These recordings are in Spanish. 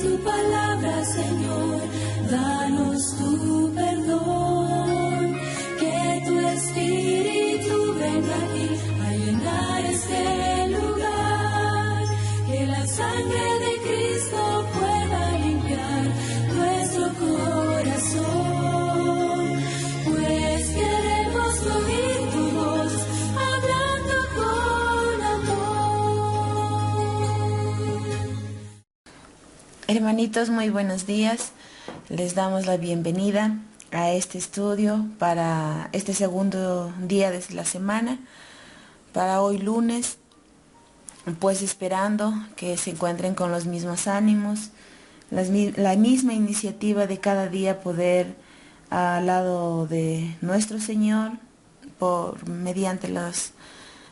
tu palabra, Señor, danos tu perdón, que tu Espíritu venga aquí a llenar este lugar, que la sangre de Cristo pueda limpiar nuestro corazón, pues queremos oír tu voz hablando con amor. Hermanitos, muy buenos días. Les damos la bienvenida a este estudio para este segundo día de la semana, para hoy lunes, pues esperando que se encuentren con los mismos ánimos, la misma iniciativa de cada día poder al lado de nuestro Señor, mediante las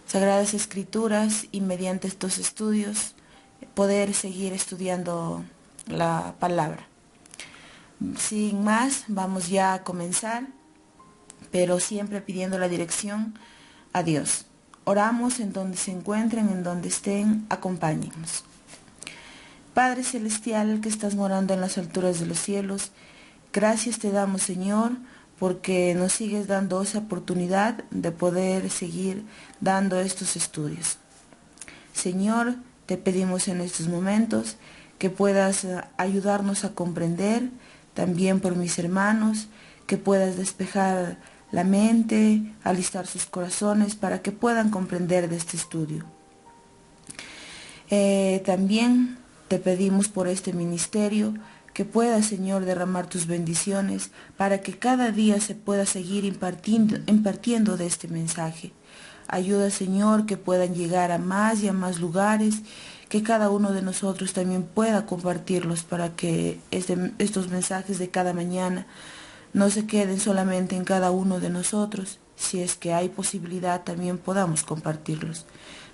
Sagradas Escrituras y mediante estos estudios, poder seguir estudiando la palabra. Sin más, vamos ya a comenzar, pero siempre pidiendo la dirección a Dios. Oramos en donde se encuentren, en donde estén, acompáñennos. Padre Celestial, que estás morando en las alturas de los cielos, gracias te damos, Señor, porque nos sigues dando esa oportunidad de poder seguir dando estos estudios. Señor, te pedimos en estos momentos que puedas ayudarnos a comprender, también por mis hermanos, que puedas despejar la mente, alistar sus corazones para que puedan comprender de este estudio. También te pedimos por este ministerio que puedas, Señor, derramar tus bendiciones para que cada día se pueda seguir impartiendo de este mensaje. Ayuda, Señor, que puedan llegar a más y a más lugares, que cada uno de nosotros también pueda compartirlos para que estos mensajes de cada mañana no se queden solamente en cada uno de nosotros, si es que hay posibilidad también podamos compartirlos.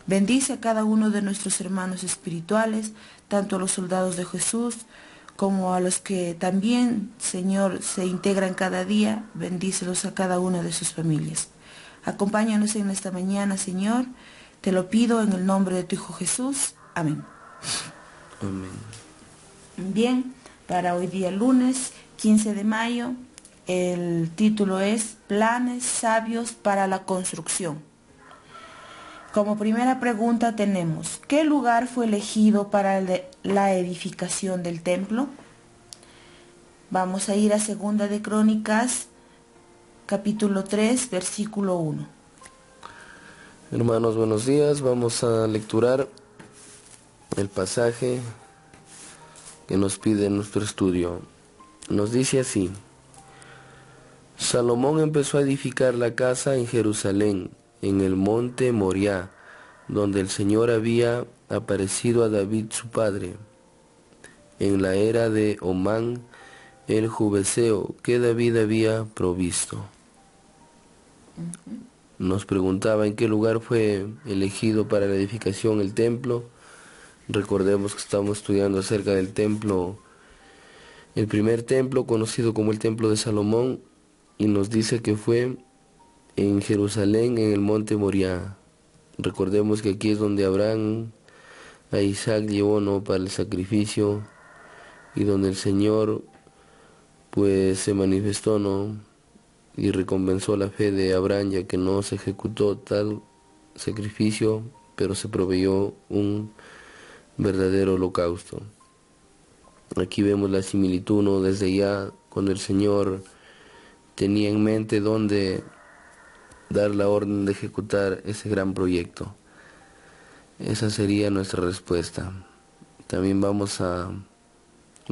Bendice a cada uno de nuestros hermanos espirituales, tanto a los soldados de Jesús como a los que también, Señor, se integran cada día. Bendícelos a cada una de sus familias. Acompáñanos en esta mañana, Señor. Te lo pido en el nombre de tu Hijo Jesús. Amén. Amén. Bien, para hoy día lunes 15 de mayo, el título es Planes sabios para la construcción. Como primera pregunta tenemos, ¿qué lugar fue elegido para la edificación del templo? Vamos a ir a Segunda de Crónicas, capítulo 3, versículo 1. Hermanos, buenos días. Vamos a lecturar el pasaje que nos pide nuestro estudio. Nos dice así: Salomón empezó a edificar la casa en Jerusalén, en el monte Moriah, donde el Señor había aparecido a David su padre, en la era de Omán el Jubeseo, que David había provisto. Nos preguntaba en qué lugar fue elegido para la edificación el templo. Recordemos que estamos estudiando acerca del templo, el primer templo conocido como el templo de Salomón, y nos dice que fue en Jerusalén, en el monte Moriah. Recordemos que aquí es donde Abraham a Isaac llevó, ¿no?, para el sacrificio, y donde el Señor pues se manifestó, ¿no?, y recompensó la fe de Abraham, ya que no se ejecutó tal sacrificio, pero se proveyó un verdadero holocausto. Aquí vemos la similitud, ¿no?, desde ya, cuando el Señor tenía en mente dónde dar la orden de ejecutar ese gran proyecto. Esa sería nuestra respuesta. También la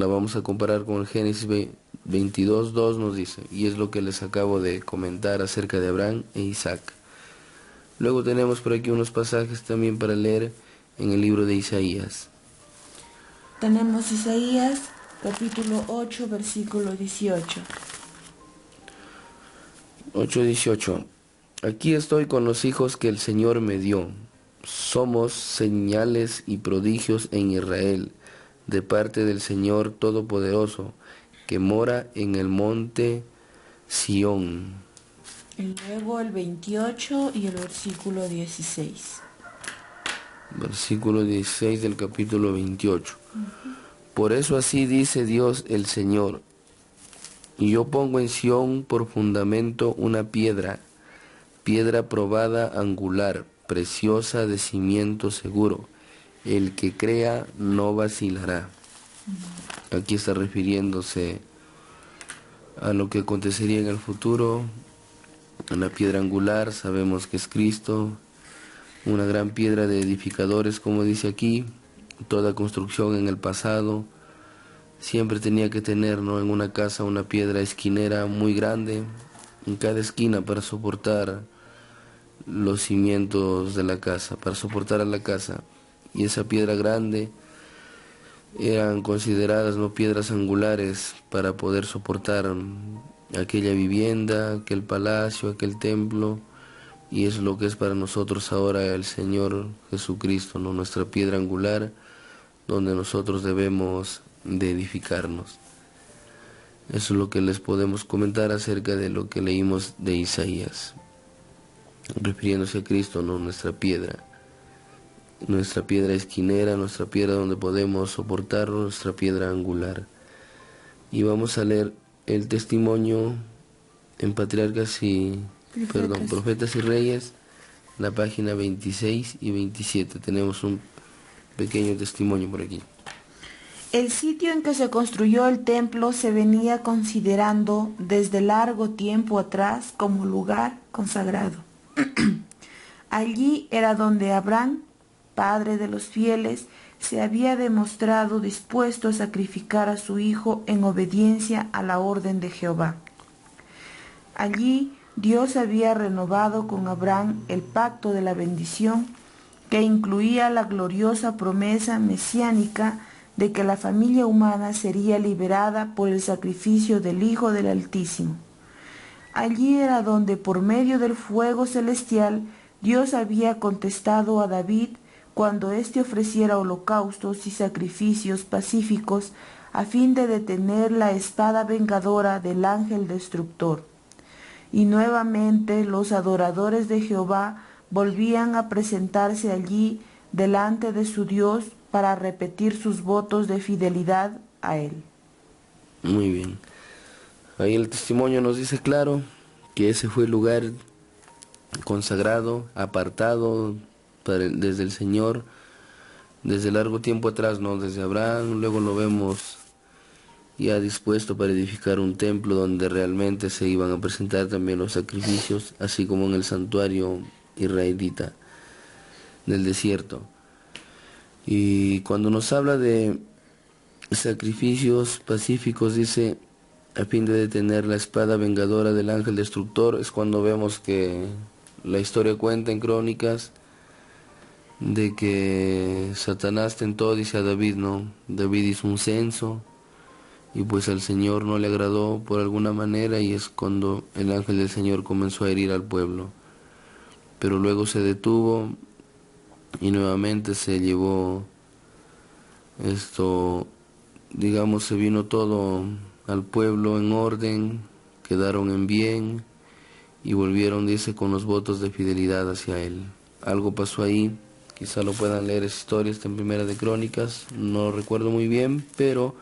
vamos a comparar con el Génesis 22:2, nos dice, y es lo que les acabo de comentar acerca de Abraham e Isaac. Luego tenemos por aquí unos pasajes también para leer en el libro de Isaías. Tenemos Isaías, capítulo 8, versículo 18. 8:18. Aquí estoy con los hijos que el Señor me dio. Somos señales y prodigios en Israel, de parte del Señor Todopoderoso, que mora en el monte Sión. Y luego el 28 y el versículo 16. Versículo 16 del capítulo 28. Por eso así dice Dios el Señor: y yo pongo en Sión por fundamento una piedra, piedra probada, angular, preciosa, de cimiento seguro. El que crea no vacilará. Aquí está refiriéndose a lo que acontecería en el futuro. Una piedra angular, sabemos que es Cristo, una gran piedra de edificadores, como dice aquí. Toda construcción en el pasado siempre tenía que tener, ¿no?, en una casa una piedra esquinera muy grande en cada esquina para soportar los cimientos de la casa, para soportar a la casa. Y esa piedra grande eran consideradas, no, piedras angulares para poder soportar aquella vivienda, aquel palacio, aquel templo. Y es lo que es para nosotros ahora el Señor Jesucristo, ¿no?, nuestra piedra angular, donde nosotros debemos de edificarnos. Eso es lo que les podemos comentar acerca de lo que leímos de Isaías, refiriéndose a Cristo, ¿no?, nuestra piedra esquinera, nuestra piedra donde podemos soportar, nuestra piedra angular. Y vamos a leer el testimonio en Profetas y Reyes, la página 26 y 27. Tenemos un pequeño testimonio por aquí. El sitio en que se construyó el templo se venía considerando desde largo tiempo atrás como lugar consagrado. Allí era donde Abraham, padre de los fieles, se había demostrado dispuesto a sacrificar a su hijo en obediencia a la orden de Jehová. Allí Dios había renovado con Abraham el pacto de la bendición, que incluía la gloriosa promesa mesiánica de que la familia humana sería liberada por el sacrificio del Hijo del Altísimo. Allí era donde, por medio del fuego celestial, Dios había contestado a David cuando éste ofreciera holocaustos y sacrificios pacíficos a fin de detener la espada vengadora del ángel destructor. Y nuevamente los adoradores de Jehová volvían a presentarse allí delante de su Dios para repetir sus votos de fidelidad a Él. Muy bien. Ahí el testimonio nos dice claro que ese fue el lugar consagrado, apartado desde el Señor, desde largo tiempo atrás, ¿no?, desde Abraham. Luego lo vemos ya dispuesto para edificar un templo donde realmente se iban a presentar también los sacrificios, así como en el santuario israelita del desierto. Y cuando nos habla de sacrificios pacíficos, dice, a fin de detener la espada vengadora del ángel destructor, es cuando vemos que la historia cuenta en Crónicas de que Satanás tentó, dice, a David, ¿no? David hizo un censo y pues al Señor no le agradó por alguna manera, y es cuando el ángel del Señor comenzó a herir al pueblo. Pero luego se detuvo y nuevamente se llevó digamos, se vino todo al pueblo en orden, quedaron en bien y volvieron, dice, con los votos de fidelidad hacia él. Algo pasó ahí, quizá lo puedan leer, esa historia está en Primera de Crónicas, no recuerdo muy bien, pero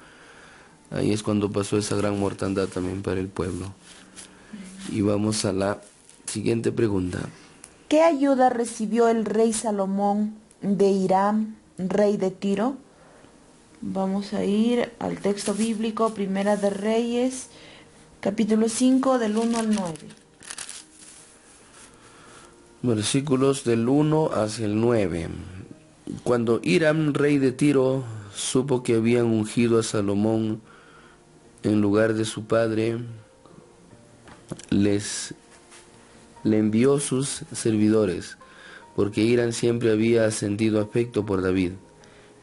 ahí es cuando pasó esa gran mortandad también para el pueblo. Y vamos a la siguiente pregunta. ¿Qué ayuda recibió el rey Salomón de Hiram, rey de Tiro? Vamos a ir al texto bíblico, Primera de Reyes, capítulo 5, del 1 al 9. Versículos del 1 hacia el 9. Cuando Hiram, rey de Tiro, supo que habían ungido a Salomón en lugar de su padre, le envió sus servidores, porque Hiram siempre había sentido afecto por David.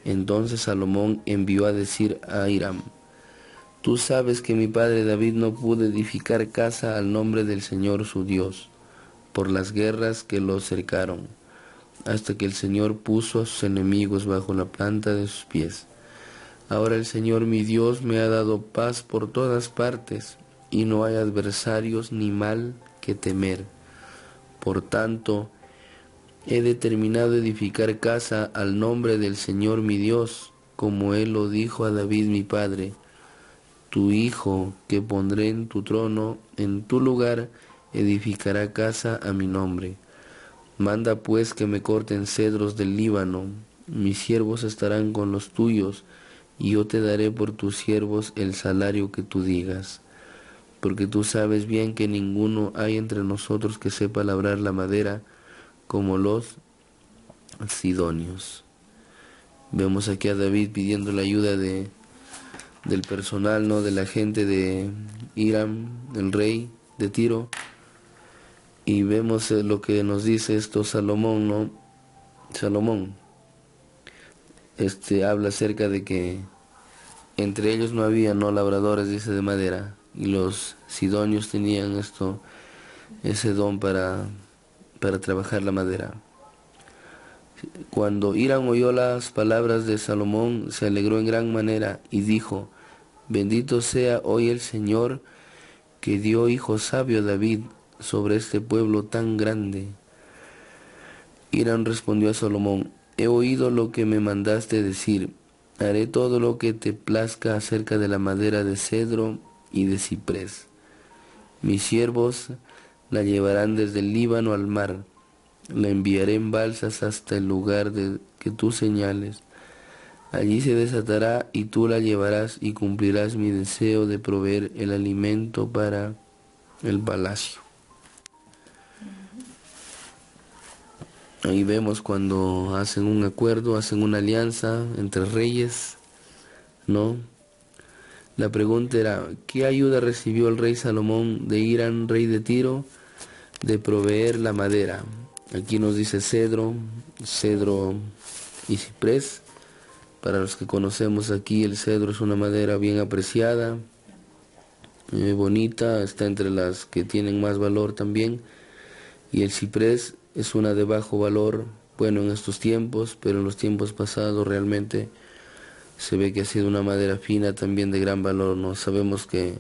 Entonces Salomón envió a decir a Hiram: tú sabes que mi padre David no pudo edificar casa al nombre del Señor su Dios, por las guerras que lo cercaron, hasta que el Señor puso a sus enemigos bajo la planta de sus pies. Ahora el Señor mi Dios me ha dado paz por todas partes, y no hay adversarios ni mal que temer. Por tanto, he determinado edificar casa al nombre del Señor mi Dios, como él lo dijo a David mi padre. Tu hijo, que pondré en tu trono, en tu lugar, edificará casa a mi nombre. Manda pues que me corten cedros del Líbano, mis siervos estarán con los tuyos, y yo te daré por tus siervos el salario que tú digas. Porque tú sabes bien que ninguno hay entre nosotros que sepa labrar la madera como los sidonios. Vemos aquí a David pidiendo la ayuda del personal, ¿no? De la gente de Hiram, el rey de Tiro. Y vemos lo que nos dice esto Salomón, ¿no? Salomón habla acerca de que entre ellos no había no labradores, dice, de madera, y los sidonios tenían ese don para trabajar la madera. Cuando Hiram oyó las palabras de Salomón, se alegró en gran manera y dijo: Bendito sea hoy el Señor, que dio hijo sabio a David sobre este pueblo tan grande. Hiram respondió a Salomón: He oído lo que me mandaste decir. Haré todo lo que te plazca acerca de la madera de cedro y de ciprés. Mis siervos la llevarán desde el Líbano al mar. La enviaré en balsas hasta el lugar que tú señales. Allí se desatará y tú la llevarás y cumplirás mi deseo de proveer el alimento para el palacio. Ahí vemos cuando hacen un acuerdo, hacen una alianza entre reyes, ¿no? La pregunta era, ¿qué ayuda recibió el rey Salomón de Hiram, rey de Tiro, de proveer la madera? Aquí nos dice cedro y ciprés. Para los que conocemos aquí, el cedro es una madera bien apreciada, bonita, está entre las que tienen más valor también. Y el ciprés es una de bajo valor, bueno, en estos tiempos, pero en los tiempos pasados realmente se ve que ha sido una madera fina también de gran valor, ¿no? Sabemos que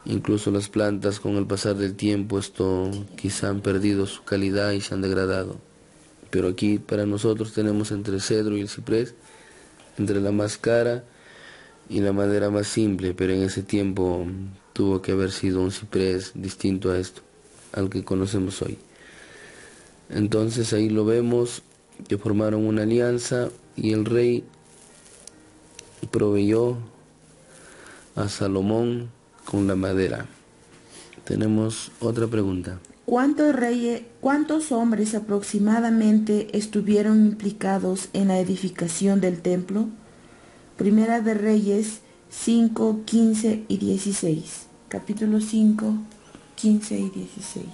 incluso las plantas con el pasar del tiempo quizá han perdido su calidad y se han degradado. Pero aquí para nosotros tenemos entre el cedro y el ciprés, entre la más cara y la madera más simple, pero en ese tiempo tuvo que haber sido un ciprés distinto a esto, al que conocemos hoy. Entonces ahí lo vemos, que formaron una alianza y el rey proveyó a Salomón con la madera. Tenemos otra pregunta. ¿Cuántos hombres aproximadamente estuvieron implicados en la edificación del templo? Primera de Reyes 5, 15 y 16. Capítulo 5, 15 y 16.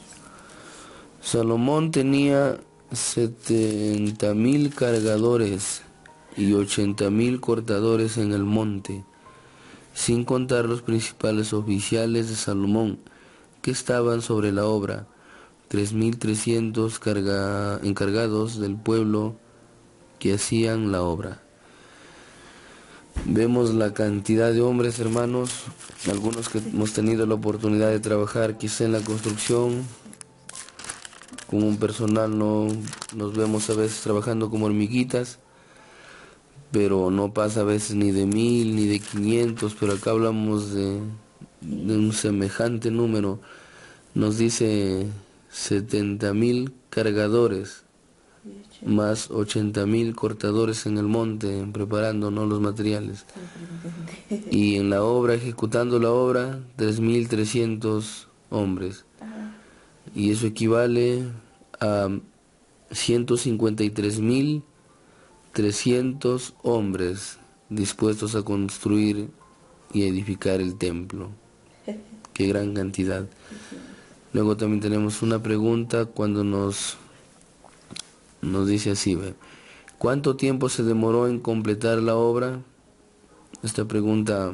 Salomón tenía 70,000 cargadores y 80,000 cortadores en el monte, sin contar los principales oficiales de Salomón, que estaban sobre la obra, 3,300 encargados del pueblo que hacían la obra. Vemos la cantidad de hombres, hermanos, algunos que hemos tenido la oportunidad de trabajar quizá en la construcción, con un personal, no nos vemos a veces trabajando como hormiguitas, pero no pasa a veces ni de 1,000 ni de 500, pero acá hablamos de un semejante número. Nos dice 70,000 cargadores, más 80,000 cortadores en el monte, preparando, ¿no?, los materiales. Y en la obra, ejecutando la obra, 3,300 hombres. Y eso equivale a 153,300 hombres dispuestos a construir y edificar el templo. Qué gran cantidad. Luego también tenemos una pregunta cuando nos dice así: ¿cuánto tiempo se demoró en completar la obra? Esta pregunta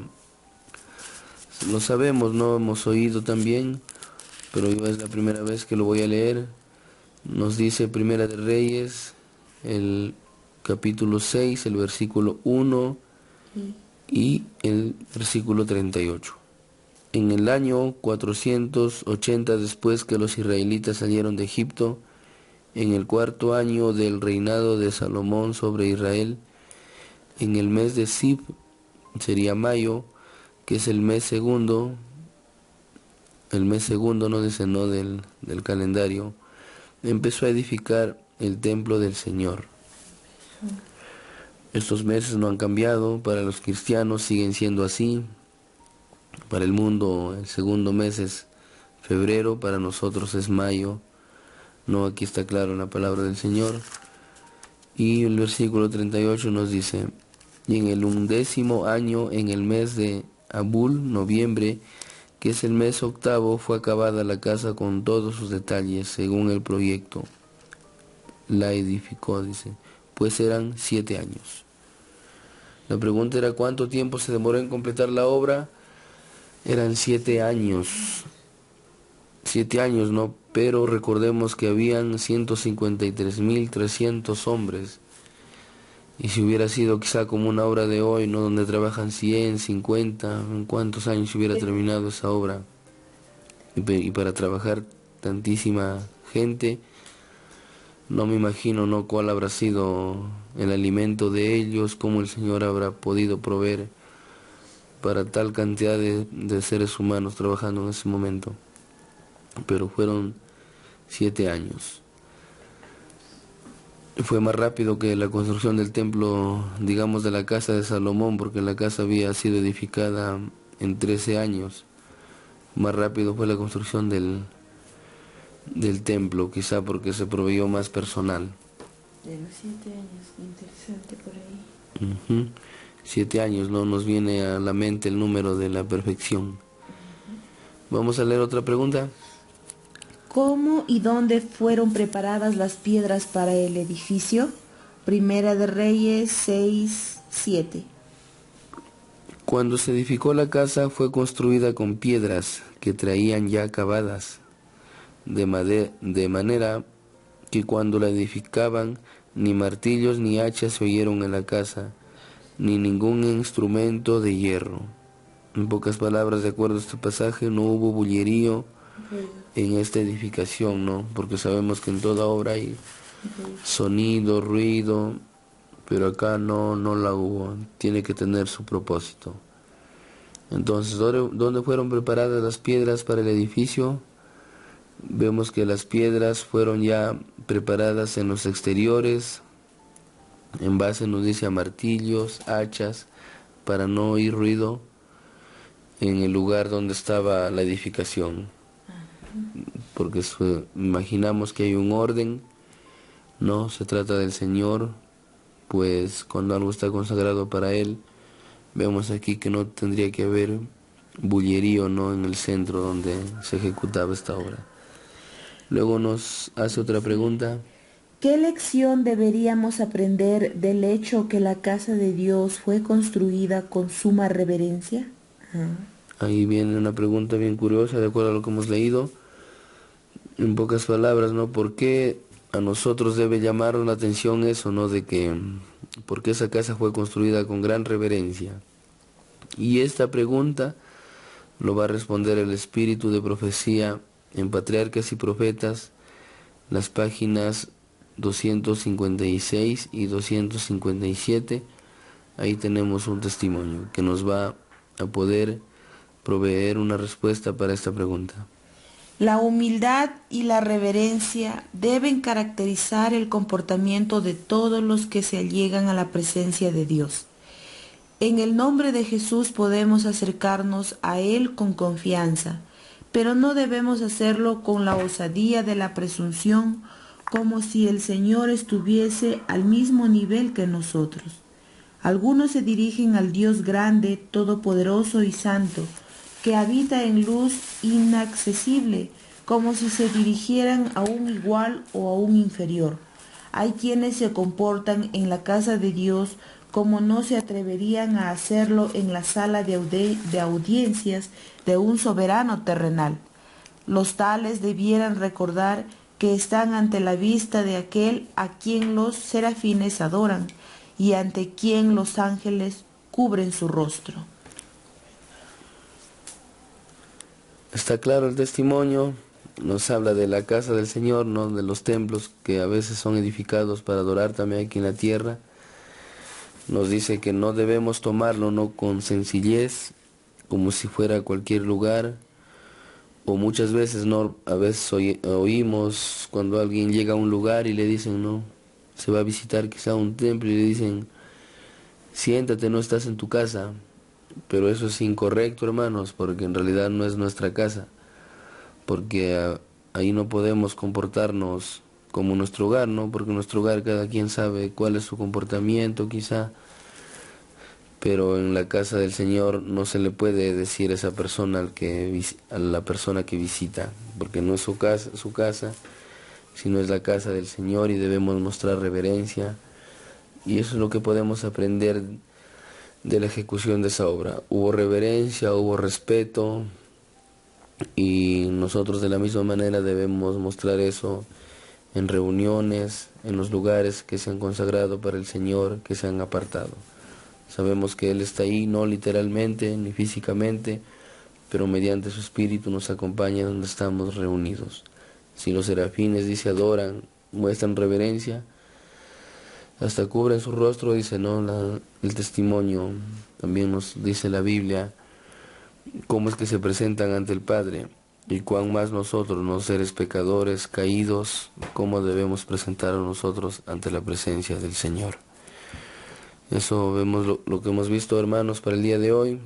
lo sabemos, no hemos oído también, pero yo es la primera vez que lo voy a leer. Nos dice Primera de Reyes, el capítulo 6, el versículo 1 y el versículo 38. En el año 480 después que los israelitas salieron de Egipto, en el 4º año del reinado de Salomón sobre Israel, en el mes de Sib, sería mayo, que es el mes segundo, no dice, no del calendario, empezó a edificar el templo del Señor. Estos meses no han cambiado, para los cristianos siguen siendo así. Para el mundo el segundo mes es febrero, para nosotros es mayo. No, aquí está claro en la palabra del Señor. Y el versículo 38 nos dice: y en el 11º año, en el mes de Abul, noviembre, que es el mes octavo, fue acabada la casa con todos sus detalles, según el proyecto. La edificó, dice, pues eran 7 años. La pregunta era: ¿cuánto tiempo se demoró en completar la obra? Eran 7 años. 7 años, ¿no? Pero recordemos que habían 153.300 hombres. Y si hubiera sido quizá como una obra de hoy, ¿no? Donde trabajan 100, 50, ¿en cuántos años se hubiera terminado esa obra? Y para trabajar tantísima gente, no me imagino, ¿no? Cuál habrá sido el alimento de ellos, cómo el Señor habrá podido proveer para tal cantidad de seres humanos trabajando en ese momento. Pero fueron 7 años. Fue más rápido que la construcción del templo, digamos, de la casa de Salomón, porque la casa había sido edificada en 13 años. Más rápido fue la construcción del templo, quizá porque se proveyó más personal. De los 7 años, interesante por ahí. 7 años, ¿no? Nos viene a la mente el número de la perfección. Vamos a leer otra pregunta. ¿Cómo y dónde fueron preparadas las piedras para el edificio? Primera de Reyes 6:7. Cuando se edificó la casa, fue construida con piedras que traían ya acabadas, de manera que cuando la edificaban, ni martillos ni hachas se oyeron en la casa, ni ningún instrumento de hierro. En pocas palabras, de acuerdo a este pasaje, no hubo bullerío en esta edificación, ¿no? Porque sabemos que en toda obra hay sonido, ruido, pero acá no la hubo. Tiene que tener su propósito. Entonces, ¿dónde fueron preparadas las piedras para el edificio? Vemos que las piedras fueron ya preparadas en los exteriores, en base, nos dice, a martillos, hachas, para no oír ruido en el lugar donde estaba la edificación. Porque imaginamos que hay un orden, no se trata del Señor, pues cuando algo está consagrado para Él, vemos aquí que no tendría que haber bullerío, no, en el centro donde se ejecutaba esta obra. Luego nos hace otra pregunta. ¿Qué lección deberíamos aprender del hecho que la casa de Dios fue construida con suma reverencia? Ahí viene una pregunta bien curiosa, de acuerdo a lo que hemos leído. En pocas palabras, ¿no? ¿Por qué a nosotros debe llamarnos la atención eso, ¿no? De que, ¿por qué esa casa fue construida con gran reverencia? Y esta pregunta lo va a responder el Espíritu de Profecía en Patriarcas y Profetas, las páginas 256 y 257. Ahí tenemos un testimonio que nos va a poder proveer una respuesta para esta pregunta. La humildad y la reverencia deben caracterizar el comportamiento de todos los que se allegan a la presencia de Dios. En el nombre de Jesús podemos acercarnos a Él con confianza, pero no debemos hacerlo con la osadía de la presunción, como si el Señor estuviese al mismo nivel que nosotros. Algunos se dirigen al Dios grande, todopoderoso y santo, que habita en luz inaccesible, como si se dirigieran a un igual o a un inferior. Hay quienes se comportan en la casa de Dios como no se atreverían a hacerlo en la sala de audiencias de un soberano terrenal. Los tales debieran recordar que están ante la vista de aquel a quien los serafines adoran y ante quien los ángeles cubren su rostro. Está claro el testimonio, nos habla de la casa del Señor, ¿no? De los templos que a veces son edificados para adorar también aquí en la tierra. nos dice que no debemos tomarlo no con sencillez, como si fuera cualquier lugar, o muchas veces no, a veces oímos cuando alguien llega a un lugar y le dicen, no, se va a visitar quizá un templo y le dicen, siéntate, no estás en tu casa. Pero eso es incorrecto, hermanos, porque en realidad no es nuestra casa, porque ahí no podemos comportarnos como nuestro hogar, ¿no? Porque en nuestro hogar cada quien sabe cuál es su comportamiento quizá, pero en la casa del Señor no se le puede decir a esa persona a la persona que visita, porque no es su casa, sino es la casa del Señor y debemos mostrar reverencia. Y eso es lo que podemos aprender de la ejecución de esa obra. Hubo reverencia, hubo respeto, y nosotros de la misma manera debemos mostrar eso en reuniones, en los lugares que se han consagrado para el Señor, que se han apartado. Sabemos que Él está ahí, no literalmente ni físicamente, pero mediante su Espíritu nos acompaña donde estamos reunidos. Si los serafines, dice, adoran, muestran reverencia, hasta cubren su rostro, dice, ¿no? El testimonio, también nos dice la Biblia, cómo es que se presentan ante el Padre, y cuán más nosotros, no seres pecadores, caídos, cómo debemos presentar a nosotros ante la presencia del Señor. Eso vemos lo que hemos visto, hermanos, para el día de hoy.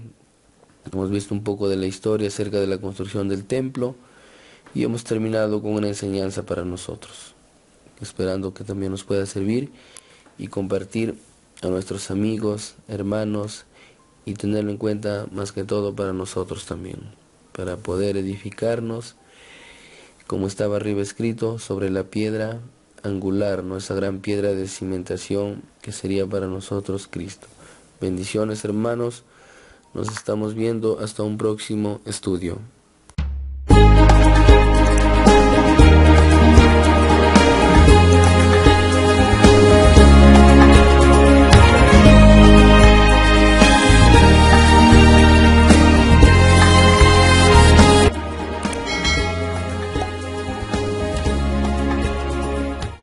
Hemos visto un poco de la historia acerca de la construcción del templo y hemos terminado con una enseñanza para nosotros, esperando que también nos pueda servir y compartir a nuestros amigos, hermanos, y tenerlo en cuenta más que todo para nosotros también, para poder edificarnos, como estaba arriba escrito, sobre la piedra angular, ¿no? Esa gran piedra de cimentación que sería para nosotros Cristo. Bendiciones, hermanos, nos estamos viendo hasta un próximo estudio.